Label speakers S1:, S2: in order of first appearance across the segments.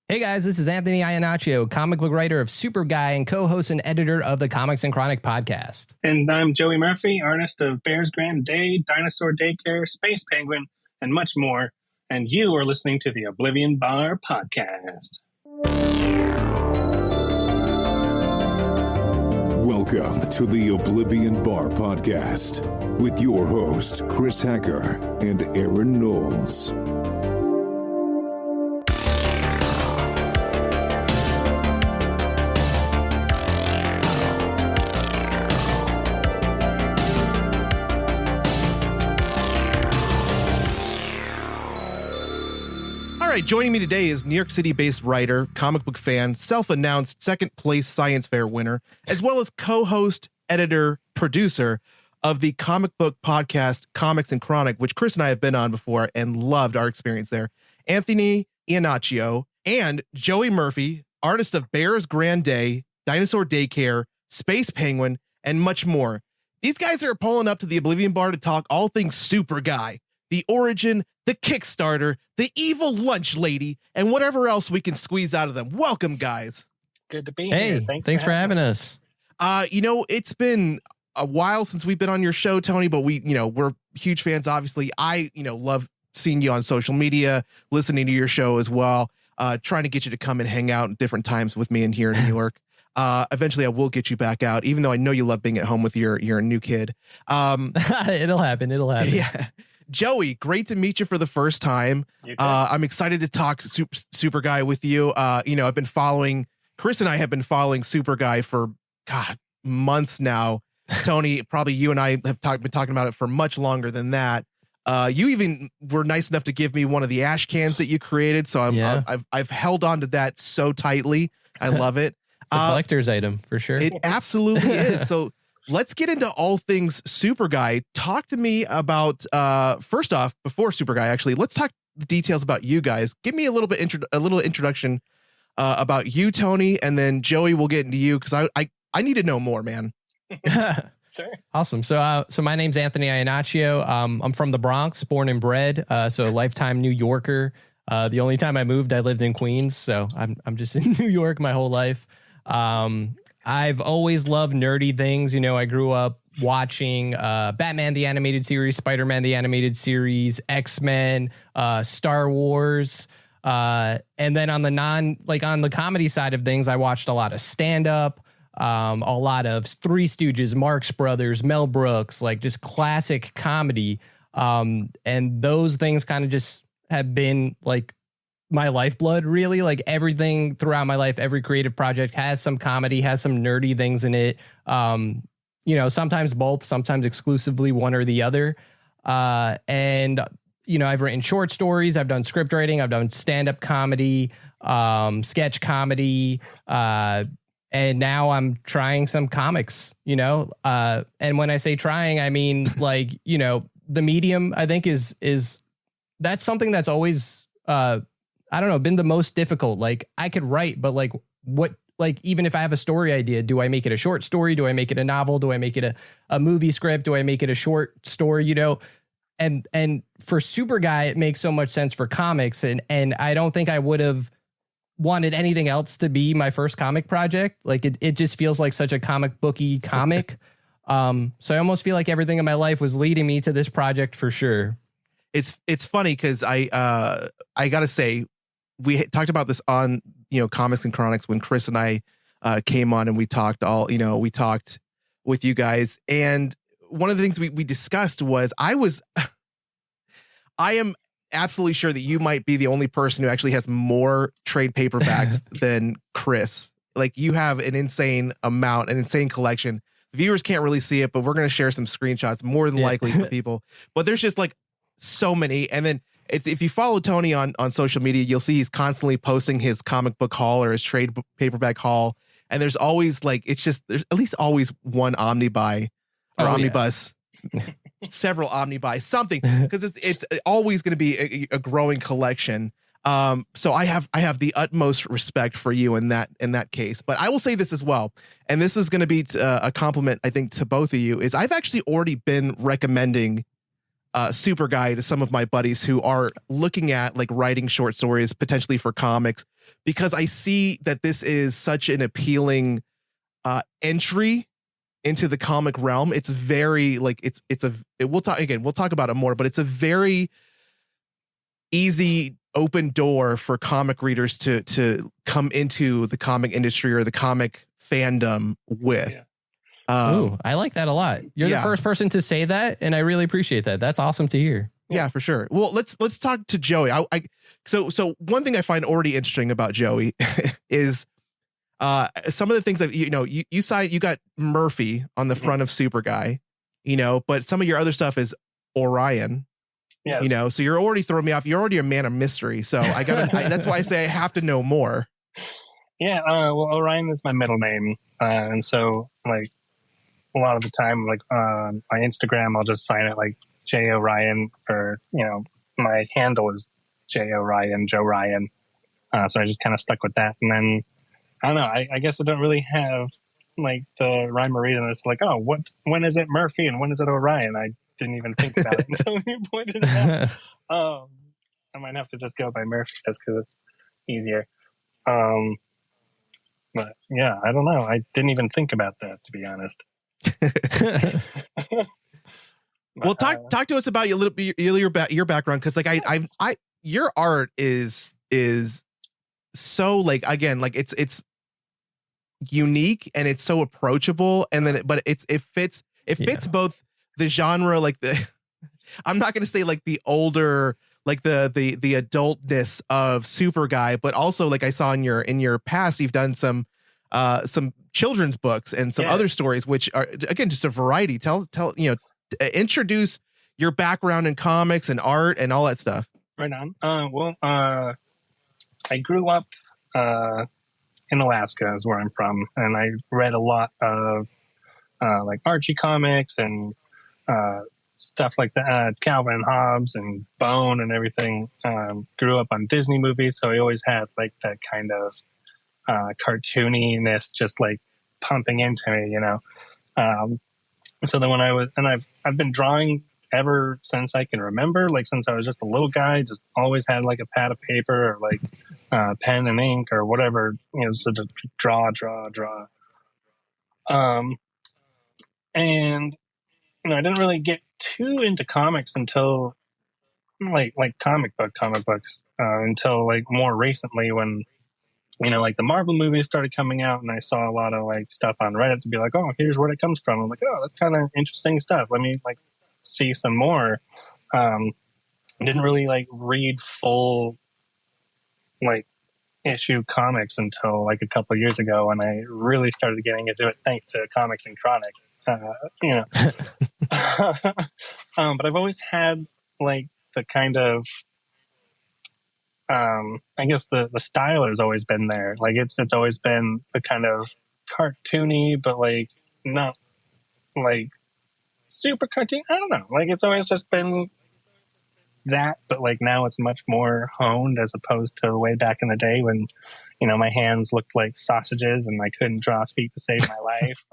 S1: Hey guys, this is Anthony Iannaccio, comic book writer of Super Guy and co-host and editor of the Comics and Chronic podcast.
S2: And I'm Joey Murphy, artist of Bear's Grand Day, Dinosaur Daycare, Space Penguin, and much more. And you are listening to the Oblivion Bar podcast.
S3: Welcome to the Oblivion Bar podcast with your host, Chris Hacker and Aaron Knowles.
S4: Joining me today is New York City-based writer, comic book fan, self-announced second-place science fair winner, as well as co-host, editor, producer of the comic book podcast Comics and Chronic, which Chris and I have been on before and loved our experience there. Anthony Iannaccio and Joey Murphy, artist of Bear's Grand Day, Dinosaur Daycare, Space Penguin, and much more. These guys are pulling up to the Oblivion Bar to talk all things Super Guy, the origin, the Kickstarter, the evil lunch lady, and whatever else we can squeeze out of them. Welcome, guys.
S2: Good to be
S1: here.
S2: Hey,
S1: thanks for having us.
S4: It's been a while since we've been on your show, Tony, but we're huge fans, obviously. I love seeing you on social media, listening to your show as well, trying to get you to come and hang out at different times with me in here in New York. Eventually I will get you back out, even though I know you love being at home with your new kid.
S1: It'll happen.
S4: Yeah. Joey, great to meet you for the first time. I'm excited to talk Super Guy with you. I've been following, Chris and I have been following Super Guy for, months now. Tony, probably you and I have been talking about it for much longer than that. You even were nice enough to give me one of the ash cans that you created. So I've held on to that so tightly. I love it.
S1: It's a collector's item for sure.
S4: It absolutely is. So let's get into all things Super Guy. Talk to me about, first off, before Super Guy, actually, let's talk the details about you guys. Give me a little introduction about you, Tony, and then Joey, we'll get into you because I need to know more, man.
S1: Sure. Awesome. So my name's Anthony Iannaccio. I'm from the Bronx, born and bred. So a lifetime New Yorker. The only time I moved, I lived in Queens. So I'm just in New York my whole life. I've always loved nerdy things. I grew up watching Batman the Animated Series, Spider-Man the Animated Series, X-Men, Star Wars. And then on the comedy side of things, I watched a lot of stand-up, a lot of Three Stooges, Marx Brothers, Mel Brooks, like just classic comedy. And those things kind of just have been like my lifeblood, really. Like everything throughout my life, every creative project has some comedy, has some nerdy things in it. Sometimes both, sometimes exclusively one or the other. And I've written short stories, I've done script writing, I've done stand-up comedy, sketch comedy, and now I'm trying some comics, and when I say trying, I mean, the medium, I think is that's something that's always, been the most difficult. Like I could write, but even if I have a story idea, do I make it a short story? Do I make it a novel? Do I make it a movie script? Do I make it a short story? And for Super Guy, it makes so much sense for comics. And I don't think I would have wanted anything else to be my first comic project. Like it just feels like such a comic booky comic. So I almost feel like everything in my life was leading me to this project for sure.
S4: It's funny because I gotta say, we talked about this on Comics and Chronics when Chris and I came on and we talked with you guys, and one of the things we discussed was I am absolutely sure that you might be the only person who actually has more trade paperbacks than Chris. Like you have an insane collection. The viewers can't really see it, but we're going to share some screenshots more than likely for people. But there's just like so many. And then if you follow Tony on social media, you'll see he's constantly posting his comic book haul or his trade paperback haul. And there's always there's at least always one omnibus, several omnibuy, something, because it's always going to be a growing collection. So I have the utmost respect for you in that case. But I will say this as well, and this is going to be a compliment, I think, to both of you, is I've actually already been recommending Super Guy to some of my buddies who are looking at like writing short stories potentially for comics, because I see that this is such an appealing entry into the comic realm. It's very like we'll talk about it more, but it's a very easy open door for comic readers to come into the comic industry or the comic fandom with.
S2: Yeah.
S1: Ooh, I like that a lot. You're the first person to say that, and I really appreciate that. That's awesome to hear.
S4: Yeah, for sure. Well, let's talk to Joey. So one thing I find already interesting about Joey is some of the things that you got Murphy on the front of Super Guy, but some of your other stuff is Orion.
S2: Yes.
S4: So you're already throwing me off. You're already a man of mystery. So that's why I say I have to know more.
S2: Yeah. Well, Orion is my middle name, and so like a lot of the time, like on my Instagram, I'll just sign it like J Orion, or my handle is J Orion, Joe Ryan. So I just kind of stuck with that, and then I don't know. I guess I don't really have like the rhyme or reason. It's like, oh, when is it Murphy and when is it Orion? I didn't even think about it until you pointed it out. I might have to just go by Murphy just because it's easier. But yeah, I don't know. I didn't even think about that, to be honest.
S4: Well, talk to us about your background, because like I your art is so like, again, like it's unique and it's so approachable, and then it fits both the genre, like I'm not going to say like the older, like the adultness of Super Guy, but also like I saw in your past you've done some children's books and some other stories, which are again just a variety. Tell introduce your background in comics and art and all that stuff.
S2: Right on. I grew up in Alaska, is where I'm from, and I read a lot of like Archie comics and stuff like that, Calvin and Hobbes and Bone and everything. Grew up on Disney movies, so I always had like that kind of cartooniness just like pumping into me, So then when I've been drawing ever since I can remember, like since I was just a little guy, just always had like a pad of paper or like pen and ink or whatever, so just draw. And I didn't really get too into comics until like comic books until like more recently when like the Marvel movies started coming out, and I saw a lot of like stuff on Reddit to be like, oh, here's where it comes from. I'm like, oh, that's kind of interesting stuff. Let me like see some more. Didn't really like read full like issue comics until like a couple of years ago, and I really started getting into it thanks to Comics and Chronic. But I've always had like the kind of I guess the style has always been there. Like it's always been the kind of cartoony, but like not like super cartoon. I don't know. Like it's always just been that, but like now it's much more honed as opposed to way back in the day when my hands looked like sausages and I couldn't draw feet to save my life.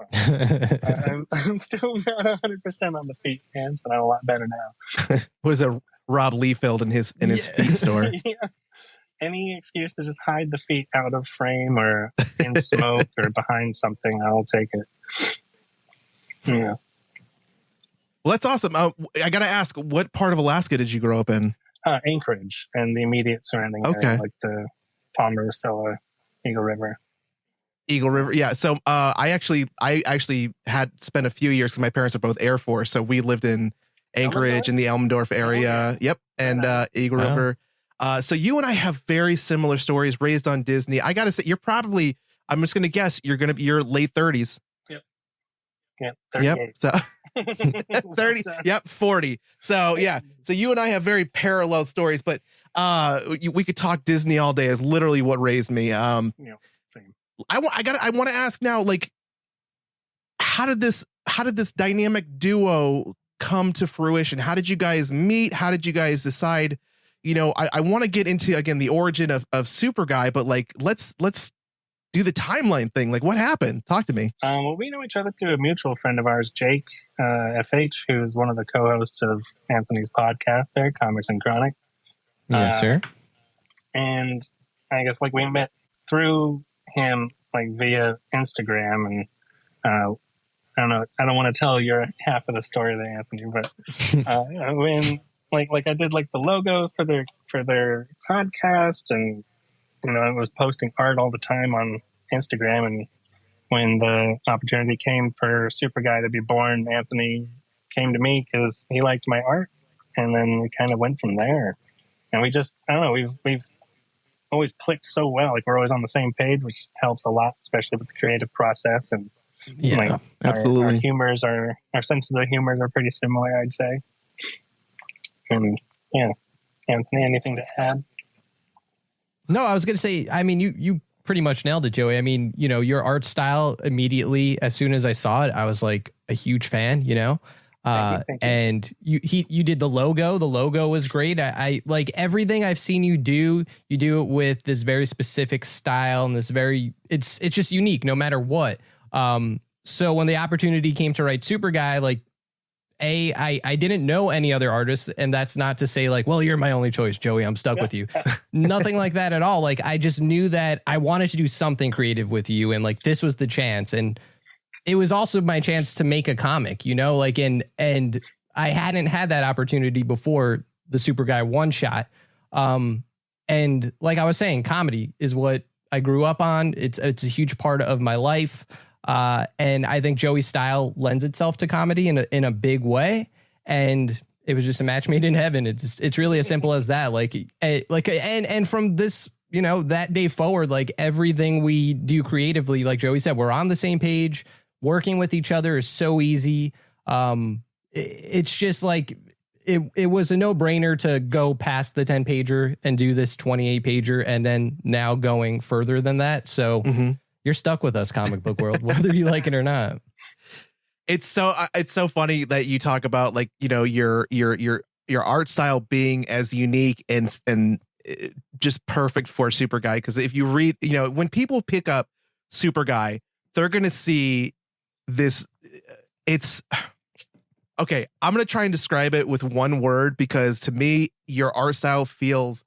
S2: I'm still not 100% on the feet and hands, but I'm a lot better now.
S4: What is a Rob Liefeld in his feet store?
S2: Yeah. Any excuse to just hide the feet out of frame or in smoke or behind something, I'll take it. Yeah.
S4: Well, that's awesome. I got to ask, what part of Alaska did you grow up in?
S2: Anchorage and the immediate surrounding area, like the Palmer-Stella, Eagle River.
S4: Yeah. So I actually had spent a few years, because my parents are both Air Force, so we lived in Anchorage in the Elmendorf area. Yep. And Eagle River. So you and I have very similar stories, raised on Disney. I got to say, you're probably, I'm just going to guess, you're going to be your late 30s.
S2: Yep. 38.
S4: Yep. So 30. Yep. 40. So yeah. So you and I have very parallel stories, but we could talk Disney all day. Is literally what raised me.
S2: Same.
S4: I want to ask now, like, how did this dynamic duo come to fruition? How did you guys meet? How did you guys decide? I want to get into, again, the origin of Super Guy, but like, let's do the timeline thing. Like, what happened? Talk to me.
S2: Well, we know each other through a mutual friend of ours, Jake FH, who's one of the co-hosts of Anthony's podcast there, Comics and Chronic.
S1: Yes, sir.
S2: And I guess like we met through him like via Instagram, and I don't know. I don't want to tell your half of the story there, Anthony, but when like I did like the logo for their podcast, and I was posting art all the time on Instagram, and when the opportunity came for Super Guy to be born, Anthony came to me because he liked my art, and then we kind of went from there. And we just, I don't know, we've always clicked so well. Like we're always on the same page, which helps a lot, especially with the creative process. And
S1: Yeah,
S4: absolutely.
S2: Our humors our sense of the humors are pretty similar, I'd say. And yeah, Anthony, anything to add?
S1: No, I was going to say, I mean, you pretty much nailed it, Joey. I mean, your art style immediately, as soon as I saw it, I was like a huge fan,
S2: Thank you.
S1: And you did the logo. The logo was great. I like everything I've seen you do. You do it with this very specific style and this it's just unique no matter what. So when the opportunity came to write Super Guy, like I didn't know any other artists, and that's not to say like, well, you're my only choice, Joey, I'm stuck with you. Nothing like that at all. Like I just knew that I wanted to do something creative with you, and like this was the chance. And it was also my chance to make a comic, like, and I hadn't had that opportunity before the Super Guy one shot. And like I was saying, comedy is what I grew up on. It's a huge part of my life. And I think Joey's style lends itself to comedy in a big way. And it was just a match made in heaven. It's really as simple as that. And from this, that day forward, like everything we do creatively, like Joey said, we're on the same page. Working with each other is so easy. It's just like it was a no-brainer to go past the 10-pager and do this 28-pager, and then now going further than that. So you're stuck with us, comic book world, whether you like it or not.
S4: It's so funny that you talk about like your art style being as unique and just perfect for Super Guy, because if you read when people pick up Super Guy, they're gonna see this. It's okay. I'm gonna try and describe it with one word, because to me your art style feels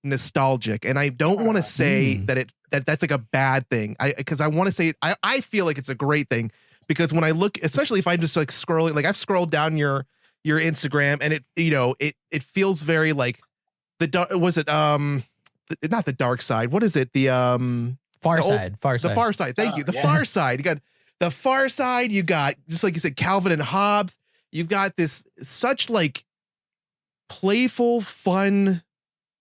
S4: nostalgic, and I don't want to say that's like a bad thing. Because I want to say I feel like it's a great thing, because when I look, especially if I just like scrolling, like I've scrolled down your Instagram, and it feels very like not the dark side. What is it? The
S1: Far Side.
S4: The Far Side. Thank you. The Far Side. You got the Far Side. You got, just like you said, Calvin and Hobbes. You've got this such like playful, fun,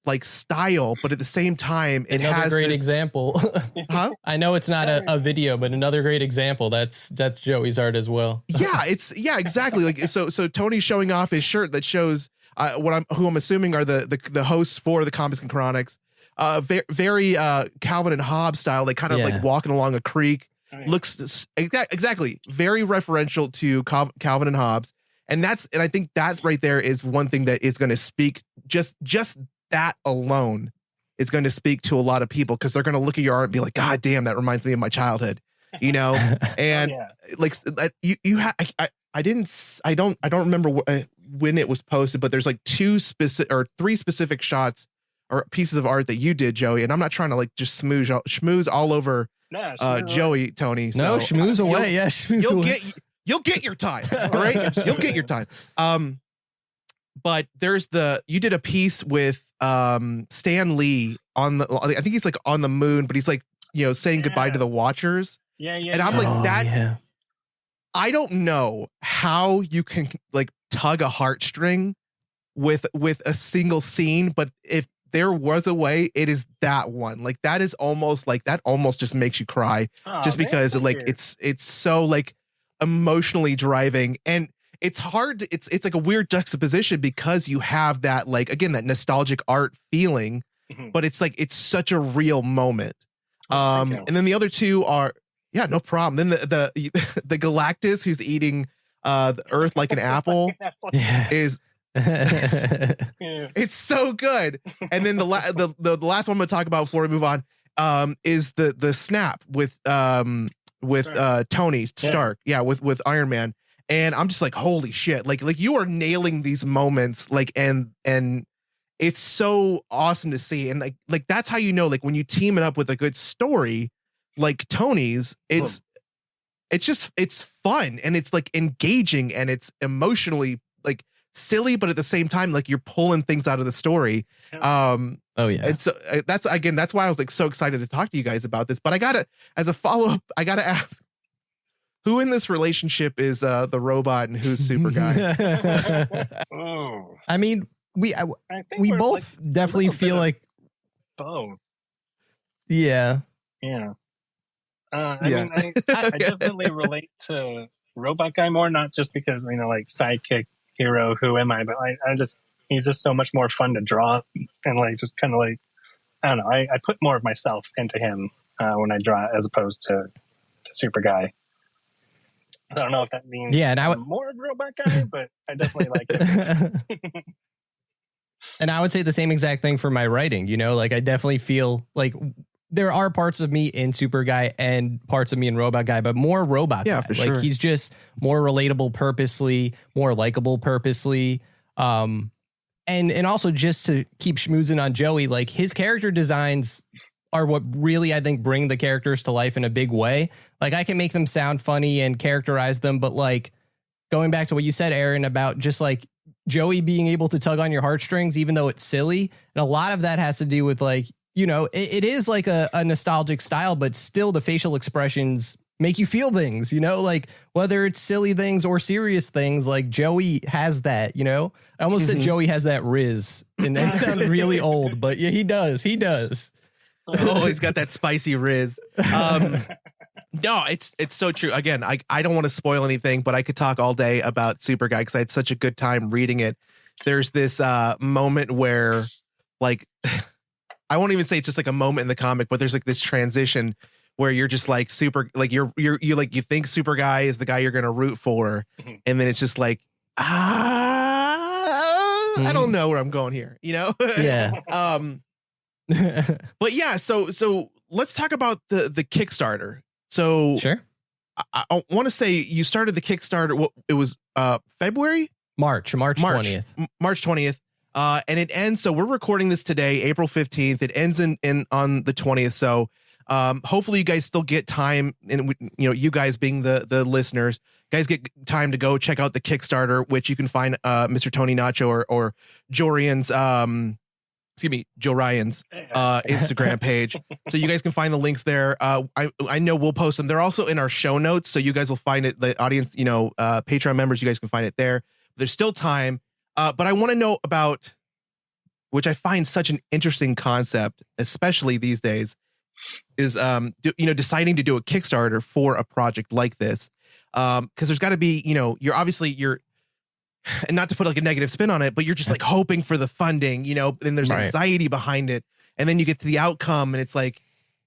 S4: like style, but at the same time, it
S1: another
S4: has
S1: great
S4: this
S1: example.
S4: Huh?
S1: I know it's not a video, but another great example. That's Joey's art as well.
S4: Yeah, exactly. Like so Tony's showing off his shirt that shows who I'm assuming are the hosts for the Comics and Chronics. Very Calvin and Hobbes style. They kind of like walking along a creek. Looks exactly very referential to Calvin and Hobbes, and I think that's right there is one thing that is going to speak. Just that alone is going to speak to a lot of people, because they're going to look at your art and be like, God damn, that reminds me of my childhood, and like I don't remember when it was posted, but there's like 3 specific shots or pieces of art that you did, Joey, and I'm not trying to like just schmooze all over Joey, Tony. So
S1: schmooze away.
S4: You'll get your time. All right. You'll get your time. But you did a piece with Stan Lee I think he's like on the moon, but he's like, saying goodbye to the Watchers. And I'm like that. Yeah. I don't know how you can like tug a heartstring with a single scene, but if there was a way, it is that one. Like that is almost like that almost just makes you cry, just because like it's so like emotionally driving, and it's hard. It's like a weird juxtaposition, because you have that like, again, that nostalgic art feeling, but it's like it's such a real moment. And then the other two are no problem. Then the Galactus who's eating the Earth like an apple is. It's so good. And then the last one I'm gonna talk about before we move on is the snap with Tony Stark, with Iron Man, and I'm just like, holy shit, like you are nailing these moments, like and it's so awesome to see. And like that's how you know, like when you team it up with a good story like Tony's, it's fun and it's like engaging and it's emotionally like silly, but at the same time, like you're pulling things out of the story.
S1: Oh yeah.
S4: And so that's why I was like so excited to talk to you guys about this. But as a follow-up, I gotta ask, who in this relationship is the robot and who's Super Guy?
S1: I mean, we both
S2: like
S1: definitely feel like
S2: both.
S1: Yeah.
S2: Yeah. I mean, I definitely relate to Robot Guy more, not just because, you know, like sidekick, hero, who am I? But he's just so much more fun to draw and like just kind of like, I don't know, I put more of myself into him when I draw as opposed to Super Guy. I don't know if that means I'm more of a Robot Guy, but I definitely like it.
S1: And I would say the same exact thing for my writing, you know, like I definitely feel like there are parts of me in Super Guy and parts of me in Robot Guy, but more Robot Guy.
S4: For
S1: like
S4: sure.
S1: He's just more relatable purposely, more likable purposely. And also just to keep schmoozing on Joey, like his character designs are what really, I think, bring the characters to life in a big way. Like I can make them sound funny and characterize them, but like going back to what you said, Aaron, about just like Joey being able to tug on your heartstrings, even though it's silly. And a lot of that has to do with like, you know, it is like a nostalgic style, but still the facial expressions make you feel things, you know, like whether it's silly things or serious things, like Joey has that, you know. I almost said Joey has that Riz, and that sounded really old, but yeah, he does.
S4: Oh, he's got that spicy Riz. No, it's so true. Again, I don't want to spoil anything, but I could talk all day about Super Guy because I had such a good time reading it. There's this moment where, like, I won't even say it's just like a moment in the comic, but there's like this transition where you're just like super, like you think Super Guy is the guy you're gonna root for, and then it's just like I don't know where I'm going here, you know?
S1: Yeah.
S4: But yeah, so let's talk about the Kickstarter. So
S1: sure.
S4: I want to say you started the Kickstarter. It was February,
S1: March 20th.
S4: March 20th. And it ends. So we're recording this today, April 15th. It ends in on the 20th. So hopefully you guys still get time, and you know, you guys being the listeners, guys get time to go check out the Kickstarter, which you can find Mr. Tony Nacho or Jorian's Joe Ryan's Instagram page. So you guys can find the links there. I know we'll post them. They're also in our show notes, so you guys will find it. The audience, you know, Patreon members, you guys can find it there. There's still time. But I want to know about, which I find such an interesting concept, especially these days, is deciding to do a Kickstarter for a project like this. Because there's got to be, you know, you're and not to put like a negative spin on it, but you're just like hoping for the funding, you know, and there's anxiety behind it. And then you get to the outcome and it's like,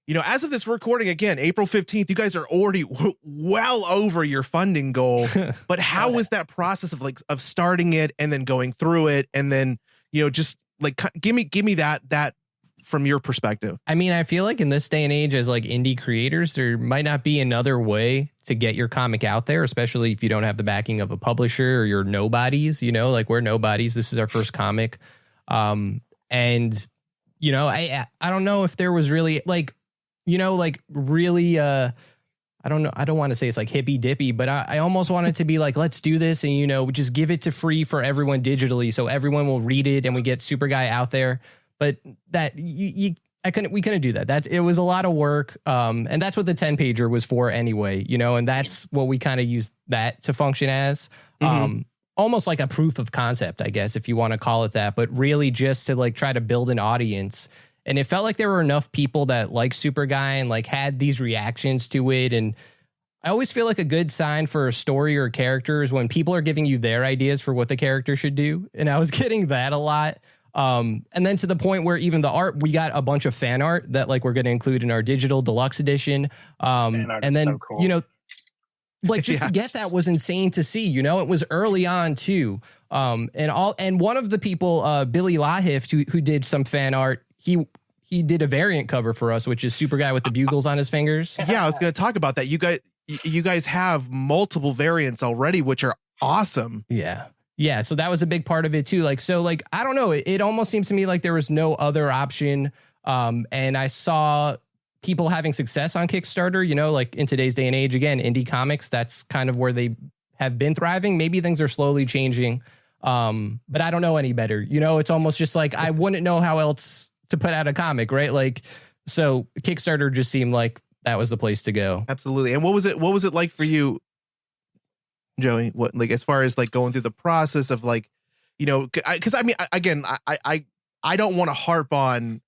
S4: you know, as of this recording, again, April 15th, you guys are already well over your funding goal. But how is that process of starting it and then going through it? And then, you know, just like, give me that from your perspective.
S1: I mean, I feel like in this day and age, as like indie creators, there might not be another way to get your comic out there, especially if you don't have the backing of a publisher or you're nobodies, you know, like we're nobodies. This is our first comic. And, you know, I don't know if there was really like, you know, like really, I don't know. I don't want to say it's like hippy dippy, but I almost want it to be like, let's do this. And, you know, just give it to free for everyone digitally. So everyone will read it and we get Super Guy out there. But that we couldn't do that. It was a lot of work. And that's what the 10-pager was for anyway, you know, and that's what we kind of used that to function as, almost like a proof of concept, I guess, if you want to call it that, but really just to like try to build an audience. And it felt like there were enough people that like Super Guy and like had these reactions to it. And I always feel like a good sign for a story or a character is when people are giving you their ideas for what the character should do. And I was getting that a lot. And then to the point where even the art, we got a bunch of fan art that like we're going to include in our digital deluxe edition. And then, so cool. You know, like just to get that was insane to see, you know, it was early on too. And one of the people, Billy Lahift, who did some fan art, he did a variant cover for us, which is Super Guy with the bugles on his fingers.
S4: Yeah, I was going to talk about that. You guys have multiple variants already, which are awesome.
S1: Yeah. Yeah, so that was a big part of it too. Like, so like, I don't know. It almost seems to me like there was no other option. And I saw people having success on Kickstarter, you know, like in today's day and age, again, indie comics, that's kind of where they have been thriving. Maybe things are slowly changing. But I don't know any better. You know, it's almost just like, I wouldn't know how else to put out a comic, right? Like, so Kickstarter just seemed like that was the place to go.
S4: Absolutely. And what was it like for you, Joey? What, like, as far as like going through the process of like, you know, because I mean, again, I don't want to harp on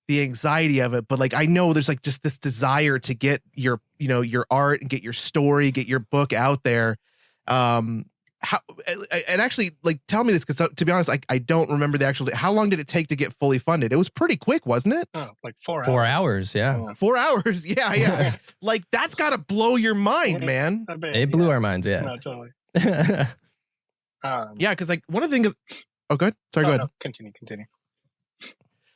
S4: the anxiety of it, but like, I know there's like just this desire to get your, you know, your art and get your story, get your book out there. How, and actually, like, tell me this, because to be honest, I don't remember the actual, how long did it take to get fully funded? It was pretty quick, wasn't it?
S2: Oh, like 4 hours.
S1: 4 hours. Yeah.
S4: 4 hours. Yeah. Like, that's got to blow your mind, man.
S1: It blew our minds. Yeah.
S2: No, totally.
S4: Yeah. Cause like one of the things is, oh, good. Sorry, go ahead.
S2: No, continue.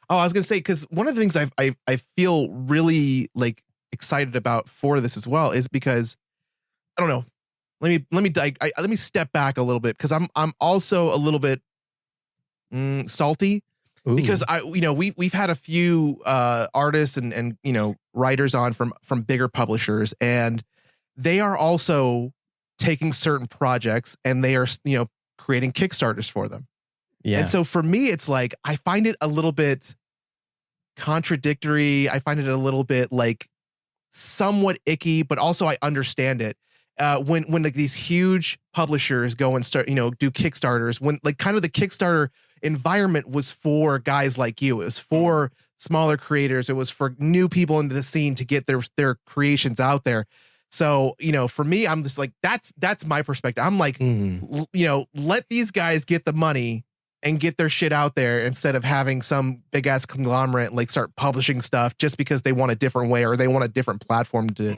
S4: Oh, I was going to say, because one of the things I feel really like excited about for this as well is because, I don't know, let me step back a little bit, because I'm also a little bit salty. Ooh. Because we've had a few artists and you know, writers on from bigger publishers, and they are also taking certain projects and they are, you know, creating Kickstarters for them. Yeah. And so for me, it's like, I find it a little bit contradictory. I find it a little bit like somewhat icky, but also I understand it. When like these huge publishers go and start, you know, do Kickstarters, when like kind of the Kickstarter environment was for guys like you, it was for smaller creators, it was for new people into the scene to get their creations out there. So, you know, for me, I'm just like, that's my perspective. I'm like, you know, let these guys get the money and get their shit out there, instead of having some big ass conglomerate like start publishing stuff just because they want a different way, or they want a different platform to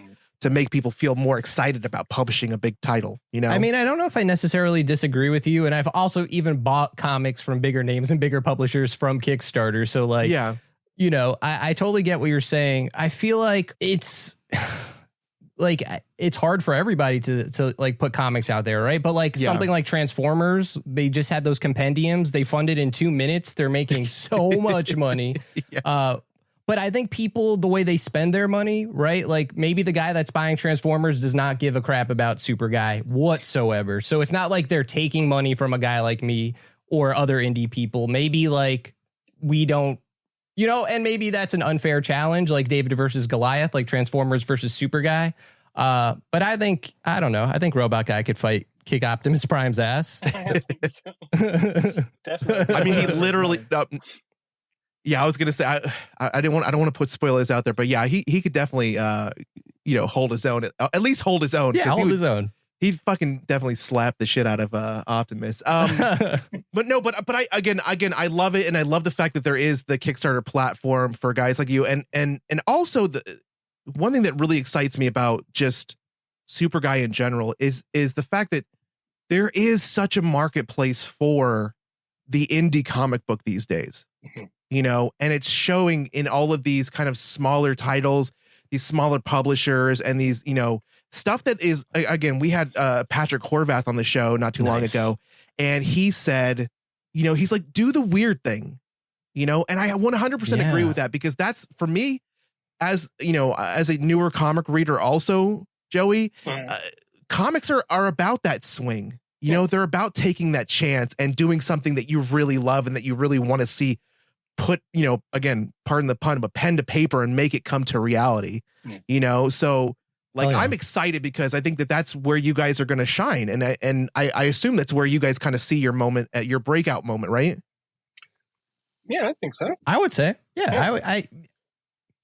S4: make people feel more excited about publishing a big title, you know?
S1: I mean, I don't know if I necessarily disagree with you. And I've also even bought comics from bigger names and bigger publishers from Kickstarter. So like, yeah, you know, I totally get what you're saying. I feel like it's like, it's hard for everybody to like put comics out there, right? But like something like Transformers, they just had those compendiums. They funded in 2 minutes. They're making so much money. But I think people, the way they spend their money, right? Like maybe the guy that's buying Transformers does not give a crap about Super Guy whatsoever. So it's not like they're taking money from a guy like me or other indie people. Maybe like we don't, you know, and maybe that's an unfair challenge, like David versus Goliath, like Transformers versus Super Guy. But I think, I don't know, I think Robot Guy could kick Optimus Prime's ass.
S2: Definitely.
S4: I mean, he literally... yeah, I was gonna say I don't want to put spoilers out there, but yeah, he could definitely you know, hold his own, at least hold his own.
S1: Yeah, his own.
S4: He'd fucking definitely slap the shit out of Optimus. But no, but I again I love it, and I love the fact that there is the Kickstarter platform for guys like you, and also the one thing that really excites me about just Super Guy in general is the fact that there is such a marketplace for the indie comic book these days. You know, and it's showing in all of these kind of smaller titles, these smaller publishers, and these, you know, stuff that is, again, we had Patrick Horvath on the show not too long ago, and he said, you know, he's like, do the weird thing, you know, and I 100% agree with that, because that's, for me, as, you know, as a newer comic reader also, Joey, comics are about that swing, you know, they're about taking that chance and doing something that you really love and that you really want to see put, you know, again, pardon the pun, but pen to paper and make it come to reality, you know? So like, I'm excited because I think that that's where you guys are going to shine. And I assume that's where you guys kind of see your moment, at your breakout moment, right?
S2: Yeah, I think so.
S1: I would say, I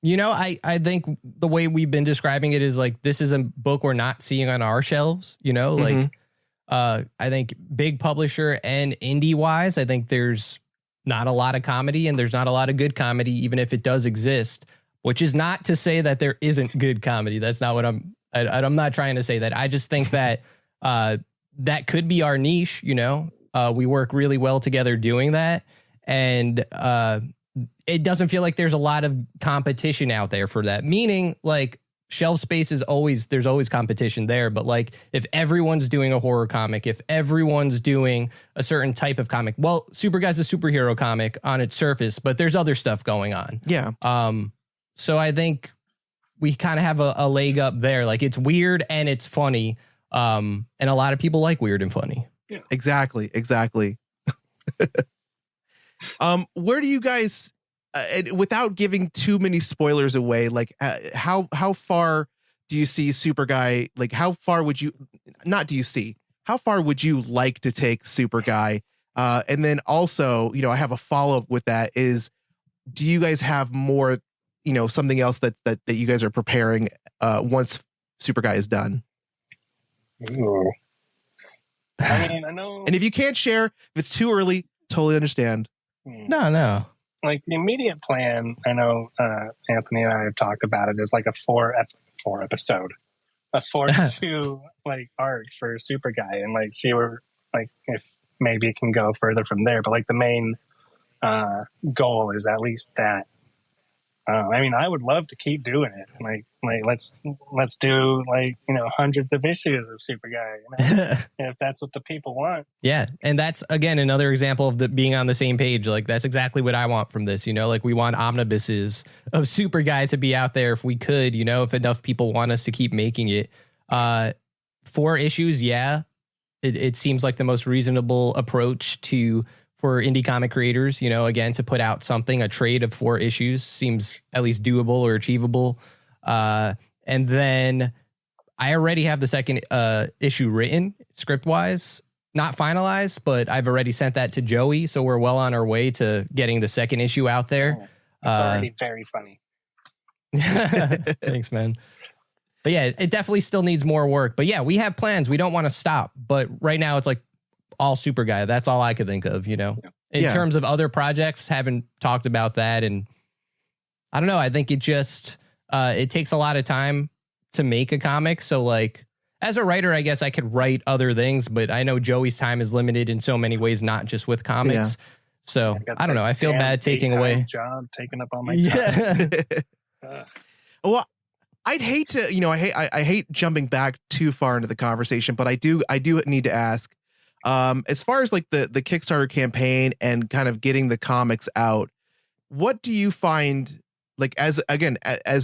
S1: you know, I think the way we've been describing it is like, this is a book we're not seeing on our shelves, you know, like, I think big publisher and indie wise, I think there's not a lot of comedy, and there's not a lot of good comedy, even if it does exist, which is not to say that there isn't good comedy. That's not what I'm not trying to say that. I just think that that could be our niche. You know, we work really well together doing that. And it doesn't feel like there's a lot of competition out there for that. Meaning like shelf space is there's always competition there. But like, if everyone's doing a horror comic, if everyone's doing a certain type of comic, well, Superguy's a superhero comic on its surface, but there's other stuff going on.
S4: Yeah.
S1: So I think we kind of have a leg up there. Like, it's weird and it's funny. And a lot of people like weird and funny.
S2: Yeah.
S4: Exactly. Where do you guys, and without giving too many spoilers away, like how far do you see Superguy? Like, how far would you like to take Superguy? And then also, I have a follow up with that is, do you guys have more, something else that you guys are preparing once Superguy is done?
S2: Ooh. I mean, I know.
S4: And if you can't share, if it's too early, totally understand.
S1: No.
S2: Like, the immediate plan, I know Anthony and I have talked about it, is like a four episode, a 4-2 like arc for Superguy, and like see where, like, if maybe it can go further from there. But like, the main goal is at least that. I mean, I would love to keep doing it. Like let's do like, hundreds of issues of Superguy, if that's what the people want.
S1: Yeah. And that's, again, another example of being on the same page. Like, that's exactly what I want from this, like, we want omnibuses of Superguy to be out there if we could, if enough people want us to keep making it. 4 issues. Yeah. It seems like the most reasonable approach for indie comic creators, again, to put out something, a trade of 4 issues seems at least doable or achievable. And then I already have the second issue written script wise, not finalized, but I've already sent that to Joey. So we're well on our way to getting the second issue out there.
S2: It's already very funny.
S1: Thanks, man. But yeah, it definitely still needs more work. But yeah, we have plans. We don't want to stop. But right now it's like all Superguy. That's all I could think of, In terms of other projects, haven't talked about that. And I don't know. I think it just, it takes a lot of time to make a comic. So like, as a writer, I guess I could write other things, but I know Joey's time is limited in so many ways, not just with comics. Yeah. So I don't know. I feel bad taking away.
S2: Job taking up all my time.
S4: Well, I'd hate to, I hate jumping back too far into the conversation, but I do need to ask, as far as like the Kickstarter campaign and kind of getting the comics out, what do you find, like, as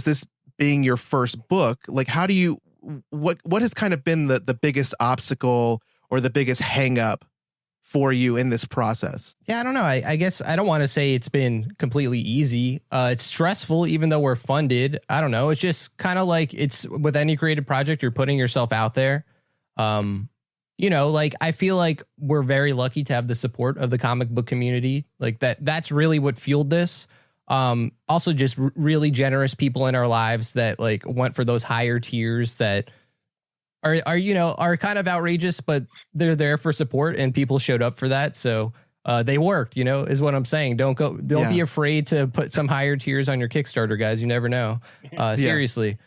S4: this being your first book, like, how do you, what has kind of been the biggest obstacle or the biggest hang up for you in this process?
S1: Yeah, I don't know. I guess I don't want to say it's been completely easy. It's stressful, even though we're funded. I don't know. It's just kind of like, it's with any creative project, you're putting yourself out there. Like, I feel like we're very lucky to have the support of the comic book community. Like, that's really what fueled this. Also just really generous people in our lives that like went for those higher tiers that are kind of outrageous, but they're there for support and people showed up for that. So, they worked, is what I'm saying. Don't be afraid to put some higher tiers on your Kickstarter, guys. You never know. Seriously.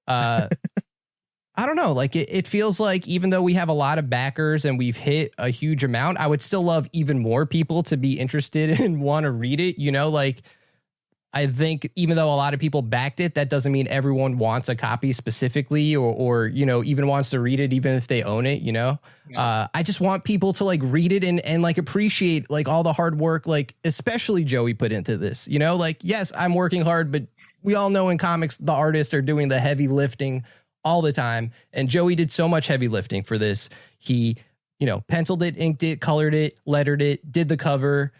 S1: I don't know. Like, it feels like even though we have a lot of backers and we've hit a huge amount, I would still love even more people to be interested and want to read it. Like, I think even though a lot of people backed it, that doesn't mean everyone wants a copy specifically or even wants to read it, even if they own it, Yeah. I just want people to like read it and like appreciate like all the hard work, like especially Joey put into this, like, yes, I'm working hard, but we all know in comics, the artists are doing the heavy lifting all the time. And Joey did so much heavy lifting for this. He, penciled it, inked it, colored it, lettered it, did the cover,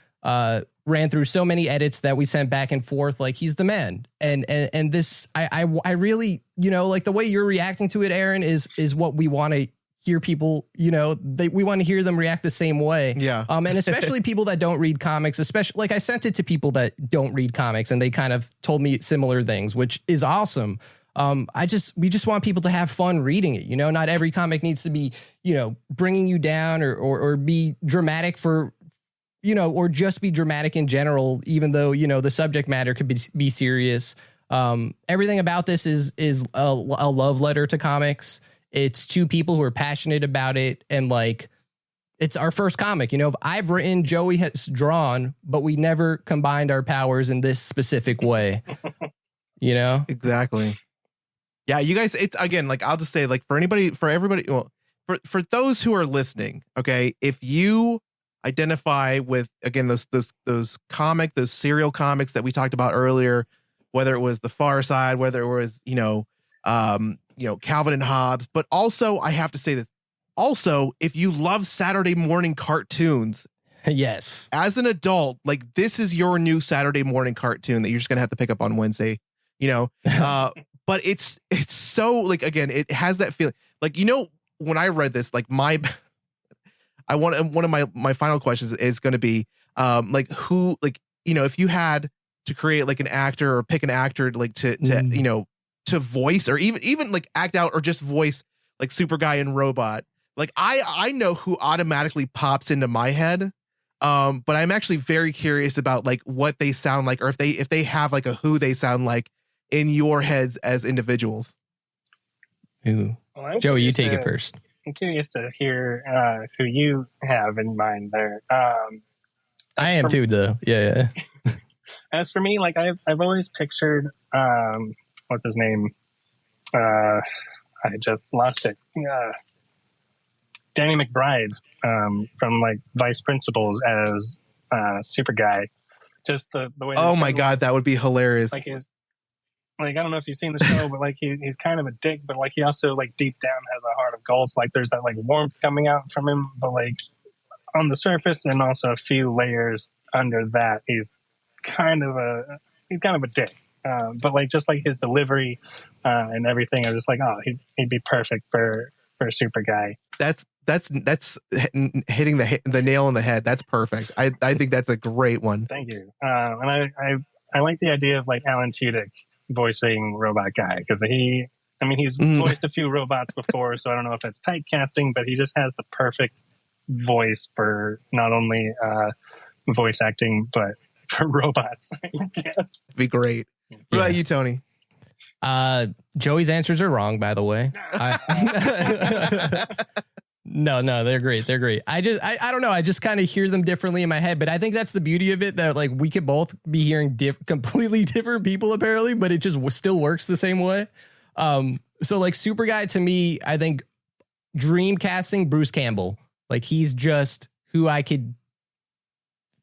S1: ran through so many edits that we sent back and forth. Like, he's the man. And this, I really, like the way you're reacting to it, Aaron, is what we want to hear people, we want to hear them react the same way.
S4: Yeah.
S1: And especially people that don't read comics, especially like I sent it to people that don't read comics and they kind of told me similar things, which is awesome. We just want people to have fun reading it. Not every comic needs to be, bringing you down or be dramatic for, or just be dramatic in general, even though, the subject matter could be serious. Everything about this is a love letter to comics. It's 2 people who are passionate about it. And like, it's our first comic, I've written, Joey has drawn, but we never combined our powers in this specific way,
S4: Exactly. Yeah, you guys, it's again, like I'll just say, like for everybody, well, for those who are listening, okay, if you identify with again those serial comics that we talked about earlier, whether it was The Far Side, whether it was Calvin and Hobbes, but also I have to say this, also if you love Saturday morning cartoons,
S1: Yes,
S4: as an adult, like this is your new Saturday morning cartoon that you're just gonna have to pick up on Wednesday, but it's so like, again, it has that feeling like, when I read this, like one of my final questions is going to be like who, like, if you had to create like an actor or pick an actor like to voice or even like act out or just voice like Super Guy and Robot, like I know who automatically pops into my head. But I'm actually very curious about like what they sound like, or if they have like a who they sound like in your heads as individuals.
S1: Ooh.
S2: Well,
S1: Joey, you take it first.
S2: I'm curious to hear who you have in mind there.
S1: I am too, though. Yeah.
S2: As for me, like I've always pictured what's his name? I just lost it. Danny McBride from like Vice Principals as Super Guy. Just the way.
S4: Oh my God, that would be hilarious.
S2: Like I don't know if you've seen the show, but like he's kind of a dick, but like he also like deep down has a heart of gold. So, like there's that like warmth coming out from him, but like on the surface and also a few layers under that, he's kind of a dick. But like just like his delivery and everything, I was just like, oh, he'd be perfect for Super Guy.
S4: That's hitting the nail on the head. That's perfect. I think that's a great one.
S2: Thank you. And I like the idea of like Alan Tudyk voicing Robot Guy, because he's voiced a few robots before, so I don't know if that's typecasting, but he just has the perfect voice for not only voice acting but for robots. I guess
S4: be great. What about you, Tony?
S1: Joey's answers are wrong, by the way. No, they're great. They're great. I don't know. I just kind of hear them differently in my head, but I think that's the beauty of it, that like we could both be hearing completely different people apparently, but it just still works the same way. So like Super Guy to me, I think dream casting Bruce Campbell. Like he's just who I could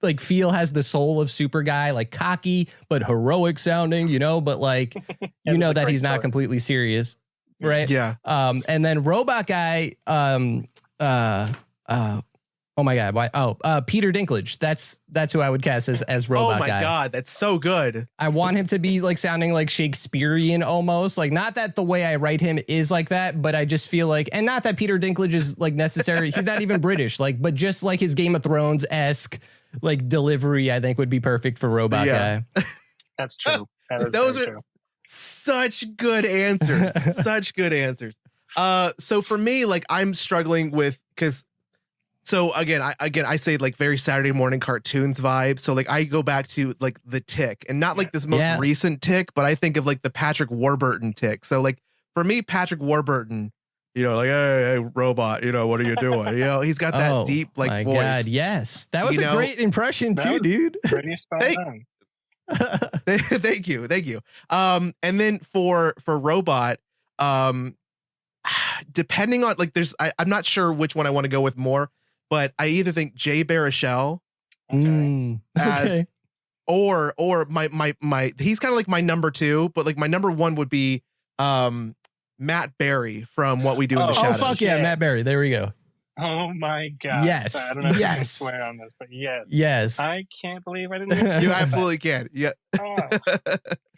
S1: like feel has the soul of Super Guy, like cocky but heroic sounding, but like that he's not completely serious. Right.
S4: Yeah.
S1: And then Robot Guy, oh my God. Why? Peter Dinklage. That's who I would cast as Robot Guy.
S4: Oh my God. That's so good.
S1: I want him to be like sounding like Shakespearean almost, like not that the way I write him is like that, but I just feel like, and not that Peter Dinklage is like necessary. He's not even British, like, but just like his Game of Thrones-esque like delivery, I think would be perfect for Robot Guy.
S2: That's true.
S4: Those are true. Such good answers. Such good answers. So for me, like I'm struggling with, so again, I say like very Saturday morning cartoons vibe. So like I go back to like the Tick, and not like this most recent Tick, but I think of like the Patrick Warburton Tick. So like for me, Patrick Warburton, like, hey, robot, what are you doing? He's got that deep like voice. God,
S1: yes, that was a great impression too, dude.
S2: Pretty spot on.
S4: Thank you. And then for Robot, depending on like I'm not sure which one I want to go with more, but I either think Jay Baruchel as or my he's kind of like my number two, but like my number one would be Matt Berry from What We Do in the Shadows.
S1: Oh fuck yeah, Matt Berry. There we go.
S2: Oh my God.
S1: Yes.
S2: I don't know if I can swear on this, but yes.
S1: Yes.
S2: I can't believe I didn't hear that.
S4: You absolutely can. Yeah.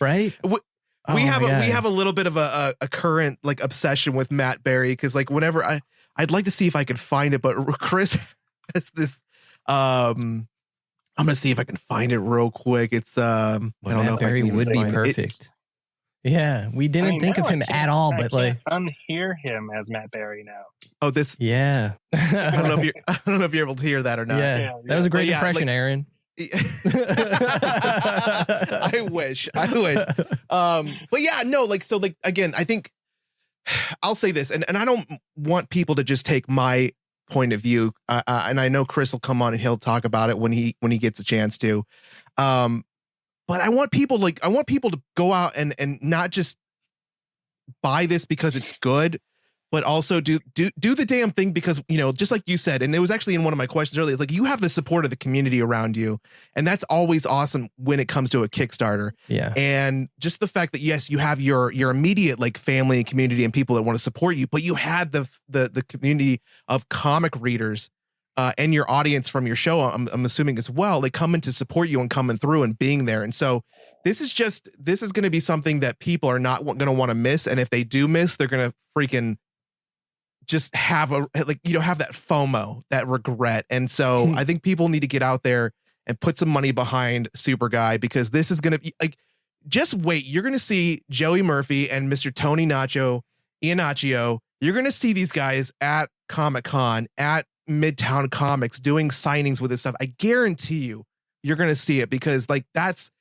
S1: Right?
S4: We have a little bit of a current like obsession with Matt Berry, because like whenever I'd like to see if I could find it, but Chris has this I'm gonna see if I can find it real quick. It's I don't know
S1: Matt
S4: if
S1: Berry would be perfect. Yeah, we didn't think of him at all, but like
S2: unhear him as Matt Berry now.
S4: Oh, this.
S1: Yeah.
S4: I don't know if you're able to hear that or not.
S1: Yeah, that was a great impression, like, Aaron.
S4: I wish. But yeah, no, like, so like, again, I think I'll say this, and I don't want people to just take my point of view. And I know Chris will come on and he'll talk about it when he gets a chance to. But I want people to go out and not just buy this because it's good, but also do the damn thing because, you know, just like you said, and it was actually in one of my questions earlier, like you have the support of the community around you. And that's always awesome when it comes to a Kickstarter.
S1: Yeah.
S4: And just the fact that, yes, you have your immediate like family and community and people that want to support you, but you had the community of comic readers and your audience from your show, I'm assuming as well, they come in to support you and coming through and being there. And so this is going to be something that people are not going to want to miss. And if they do miss, they're going to freaking just have have that FOMO, that regret. And so I think people need to get out there and put some money behind Super Guy, because this is going to be like, just wait. You're going to see Joey Murphy and Mr. Tony Iannaccio. You're going to see these guys at Comic-Con, at Midtown Comics, doing signings with this stuff. I guarantee you're going to see it, because like that's,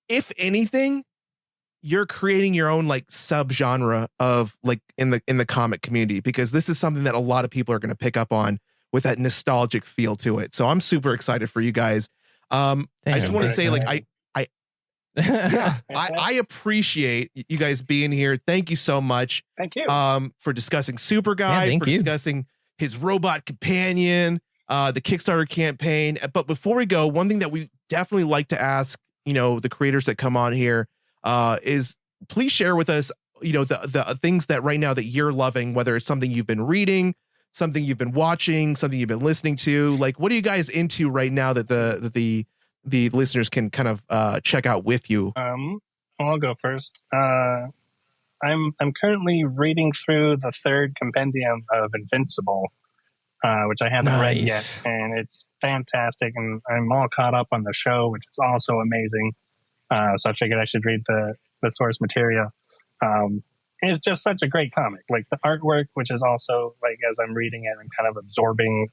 S4: if anything, you're creating your own like subgenre of like in the comic community, because this is something that a lot of people are going to pick up on with that nostalgic feel to it. So I'm super excited for you guys. I just want to say, like, I appreciate you guys being here. Thank you so much.
S2: Thank you.
S4: For discussing Super Guy, discussing his robot companion, the Kickstarter campaign. But before we go, one thing that we definitely like to ask, you know, the creators that come on here, is please share with us, you know, the things that right now that you're loving, whether it's something you've been reading, something you've been watching, something you've been listening to. Like, what are you guys into right now that the listeners can kind of check out with you?
S2: I'll go first. I'm currently reading through the third compendium of Invincible, which I haven't read yet, and it's fantastic. And I'm all caught up on the show, which is also amazing. So I figured I should read the source material. It's just such a great comic. Like the artwork, which is also like, as I'm reading it, I'm kind of absorbing,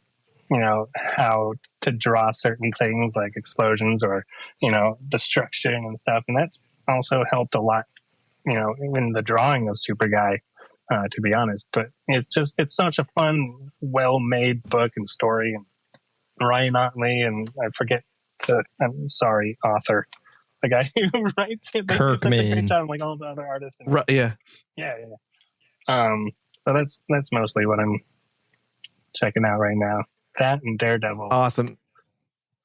S2: you know, how to draw certain things like explosions or, you know, destruction and stuff. And that's also helped a lot, you know, in the drawing of Super Guy, to be honest. But it's such a fun, well-made book and story. And Ryan Otley, and I forget I'm sorry, author. The guy who writes it, they do such a great job, like all the other artists.
S4: Yeah.
S2: So that's mostly what I'm checking out right now. That and Daredevil.
S4: Awesome.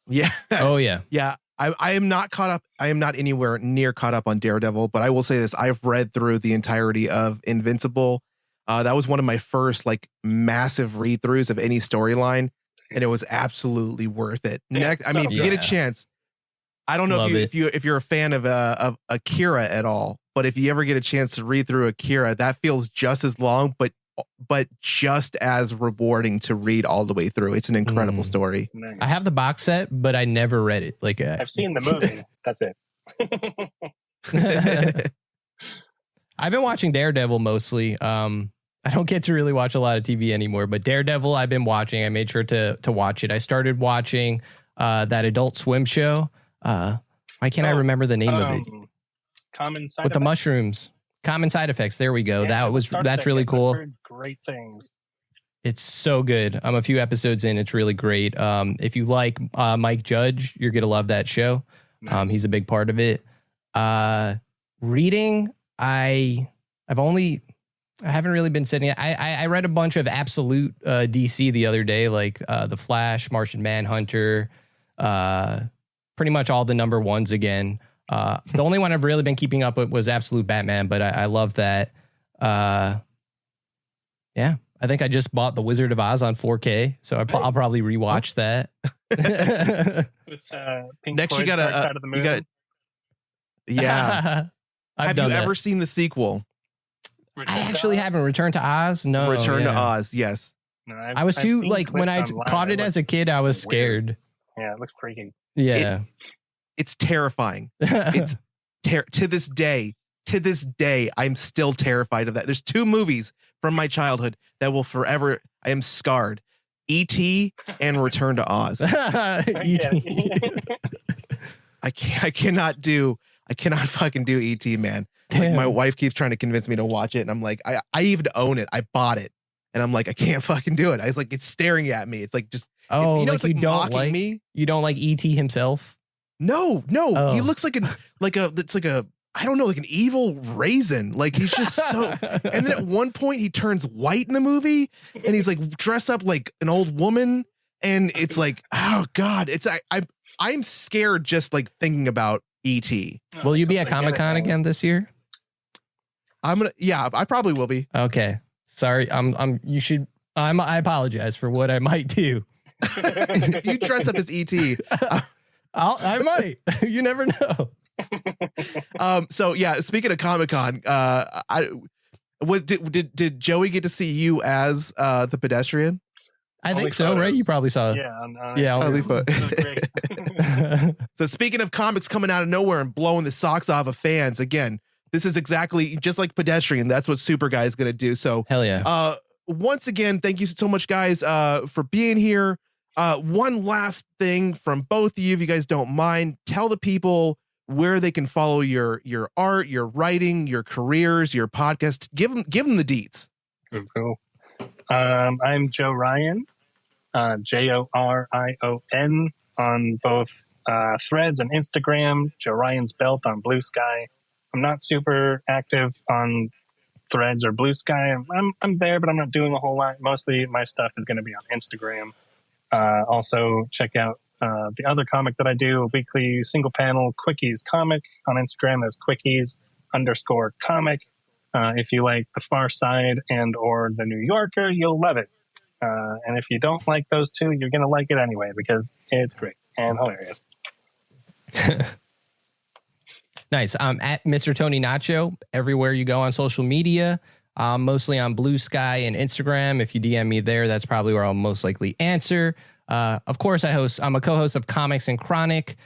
S4: Yeah.
S1: Oh yeah.
S4: Yeah. I am not caught up. I am not anywhere near caught up on Daredevil, but I will say this: I've read through the entirety of Invincible. That was one of my first like massive read-throughs of any storyline, and it was absolutely worth it. Next, I mean, if you get a chance. I don't know if you're a fan of Akira at all, but if you ever get a chance to read through Akira, that feels just as long, but just as rewarding to read all the way through. It's an incredible story.
S1: I have the box set, but I never read it. Like
S2: I've seen the movie. That's
S1: it. I've been watching Daredevil mostly. I don't get to really watch a lot of TV anymore, but Daredevil I've been watching. I made sure to watch it. I started watching that Adult Swim show. Why can't I remember the name of it?
S2: Common Side
S1: with the mushrooms. Common Side Effects. There we go.
S2: Yeah,
S1: that's really cool.
S2: I've heard great things.
S1: It's so good. I'm a few episodes in. It's really great. If you like Mike Judge, you're gonna love that show. Nice. He's a big part of it. Reading, I haven't really been sitting. I read a bunch of Absolute DC the other day, like The Flash, Martian Manhunter, pretty much all the number ones again. The only one I've really been keeping up with was Absolute Batman, but I love that. Yeah, I think I just bought The Wizard of Oz on 4K, so I'll probably rewatch that.
S2: With,
S4: next, you gotta. Yeah. Have you ever seen the sequel?
S1: I actually haven't. Return to Oz. No.
S4: Return to Oz. Yes.
S2: No,
S1: I was too like when I caught it as a kid, I was scared.
S2: Yeah, it looks freaky.
S1: Yeah.
S4: It's terrifying. It's to this day, I'm still terrified of that. There's two movies from my childhood that will forever. I am scarred. E.T. and Return to Oz.
S1: E.T.
S4: I cannot fucking do E.T., man. Like, my wife keeps trying to convince me to watch it, and I'm like, I even own it. I bought it, and I'm like, I can't fucking do it. I was like, it's staring at me. It's like just
S1: like you don't like me. You don't like E.T. himself.
S4: No. He looks like a I don't know, like an evil raisin. Like he's just so, and then at one point he turns white in the movie and he's like dressed up like an old woman. And it's like, oh God, I'm scared just like thinking about E.T.
S1: Will you be at Comic-Con again this year?
S4: Yeah, I probably will be.
S1: Okay. Sorry. I apologize for what I might do.
S4: If you dress up as E.T.
S1: I might. You never know.
S4: So yeah, speaking of Comic-Con, did Joey get to see you as the pedestrian?
S1: I think so, right? You probably saw it.
S2: Yeah.
S4: Great. So speaking of comics coming out of nowhere and blowing the socks off of fans, again, this is exactly just like Pedestrian. That's what Super Guy is going to do. So
S1: hell yeah.
S4: Once again, thank you so much, guys, for being here. One last thing from both of you, if you guys don't mind, tell the people where they can follow your art, your writing, your careers, your podcast. Give them the deets.
S2: Cool. I'm Joe Ryan, JORION on both Threads and Instagram. Joe Ryan's Belt on Blue Sky. I'm not super active on Threads or Blue Sky. I'm there, but I'm not doing a whole lot. Mostly my stuff is going to be on Instagram. Also, check out the other comic that I do, a weekly single panel Quickies comic on Instagram. That's Quickies_comic. If you like The Far Side and or The New Yorker, you'll love it. And if you don't like those two, you're going to like it anyway because it's great and hilarious.
S1: Nice. I'm at Mr. Tony Nacho everywhere you go on social media. Mostly on Blue Sky and Instagram. If you DM me there, that's probably where I'll most likely answer. Of course, I'm a co-host of Comics and Chronic.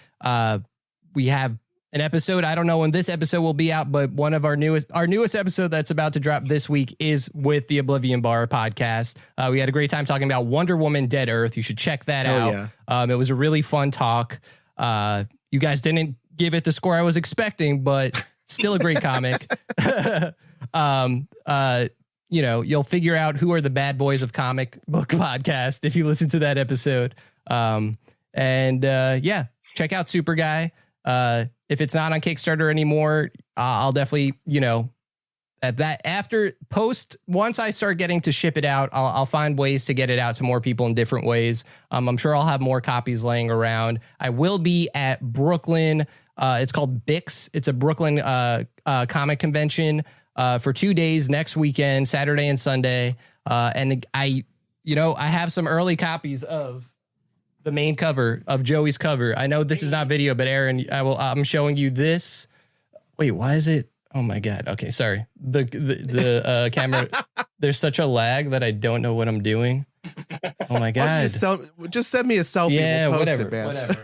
S1: We have an episode. I don't know when this episode will be out, but one of our newest episode that's about to drop this week is with the Oblivion Bar podcast. We had a great time talking about Wonder Woman Dead Earth. You should check that out. Yeah. It was a really fun talk. You guys didn't give it the score I was expecting, but still a great comic. You'll figure out who are the bad boys of comic book podcast if you listen to that episode. Yeah, check out Super Guy. If it's not on Kickstarter anymore, I'll definitely, once I start getting to ship it out, I'll find ways to get it out to more people in different ways. I'm sure I'll have more copies laying around. I will be at Brooklyn. It's called Bix. It's a Brooklyn comic convention for 2 days next weekend, Saturday and Sunday. And I have some early copies of the main cover of Joey's cover. I know this is not video, but Aaron, I'm showing you this. Wait, why is it? Oh my God. Okay. Sorry. The camera, there's such a lag that I don't know what I'm doing. Oh my God.
S4: Just send me a selfie.
S1: Yeah, we'll whatever.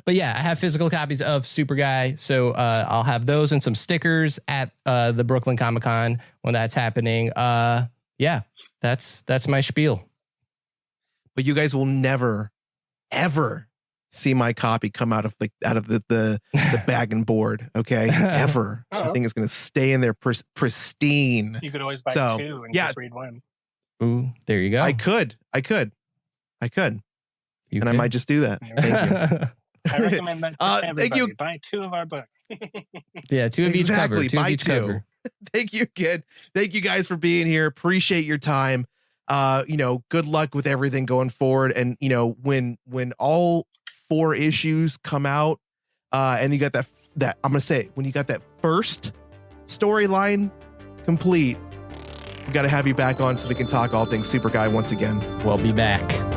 S1: But yeah, I have physical copies of Super Guy. So I'll have those and some stickers at the Brooklyn Comic-Con when that's happening. Yeah, that's my spiel.
S4: But you guys will never, ever see my copy come out of the bag and board. Okay, ever. I think it's going to stay in there pristine.
S2: You could always buy two and just read one.
S1: Ooh, there you go.
S4: I could. I might just do that. Thank you.
S2: I recommend that to everybody. Thank you. Buy two of our books.
S1: Yeah, two of each cover.
S4: Buy two. Thank you, kid. Thank you guys for being here. Appreciate your time. Good luck with everything going forward. And when all 4 issues come out, and you got that I'm gonna say when you got that first storyline complete, we got to have you back on so we can talk all things Super Guy once again.
S1: We'll be back.